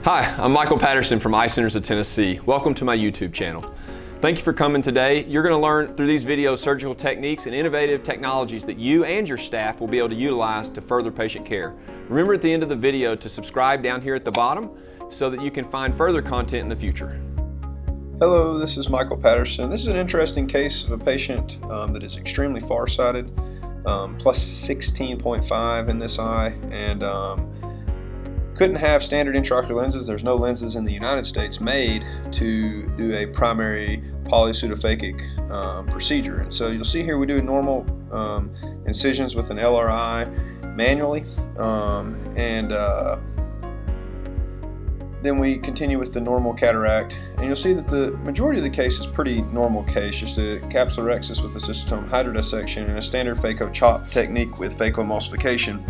Hi, I'm Michael Patterson from Eye Centers of Tennessee. Welcome to my YouTube channel. Thank you for coming today. You're going to learn through these videos surgical techniques and innovative technologies that you and your staff will be able to utilize to further patient care. Remember at the end of the video to subscribe down here at the bottom so that you can find further content in the future. Hello, this is Michael Patterson. This is an interesting case of a patient that is extremely farsighted, plus 16.5 in this eye, and couldn't have standard intraocular lenses. There's no lenses in the United States made to do a primary polypseudophakic procedure. And so you'll see here we do normal incisions with an LRI manually, then we continue with the normal cataract. And you'll see that the majority of the case is pretty normal case, just a capsulorhexis with a cystosome hydrodissection and a standard phaco chop technique with phacoemulsification.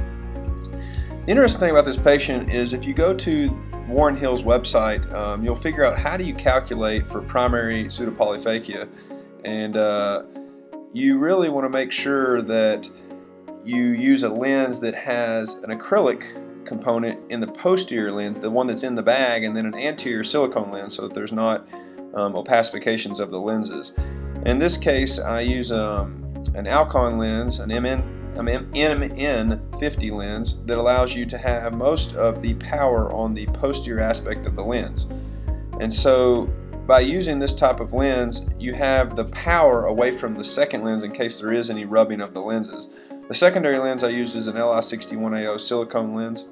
The interesting thing about this patient is if you go to Warren Hill's website, you'll figure out how do you calculate for primary pseudopolyphakia, and you really want to make sure that you use a lens that has an acrylic component in the posterior lens, the one that's in the bag, and then an anterior silicone lens so that there's not opacifications of the lenses. In this case, I use an Alcon lens, an MN50 lens that allows you to have most of the power on the posterior aspect of the lens. And so by using this type of lens, you have the power away from the second lens in case there is any rubbing of the lenses. The secondary lens I used is an Li61AO silicone lens,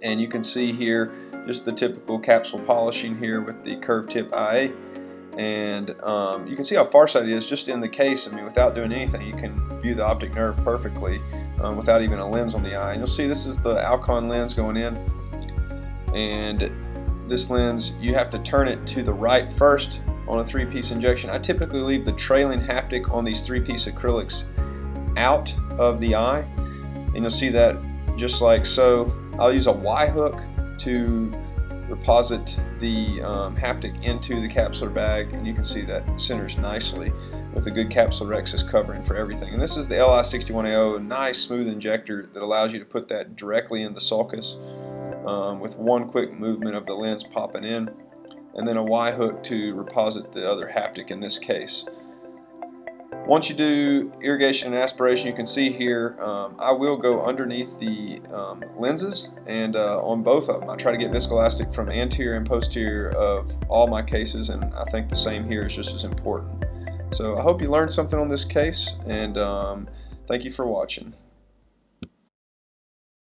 and you can see here just the typical capsule polishing here with the curved tip IA. And you can see how farsighted it is just in the case. I mean, without doing anything, you can view the optic nerve perfectly without even a lens on the eye. And you'll see this is the Alcon lens going in, and this lens, you have to turn it to the right first on a 3-piece injection. I typically leave the trailing haptic on these 3-piece acrylics out of the eye, and you'll see that just like so. I'll use a Y hook to deposit the haptic into the capsular bag, and you can see that centers nicely with a good capsulorhexis covering for everything. And this is the Li61AO, a nice smooth injector that allows you to put that directly in the sulcus with one quick movement of the lens popping in, and then a Y hook to reposit the other haptic in this case. Once you do irrigation and aspiration, you can see here I will go underneath the lenses, and on both of them I try to get viscoelastic from anterior and posterior of all my cases, and I think the same here is just as important. So I hope you learned something on this case, and thank you for watching.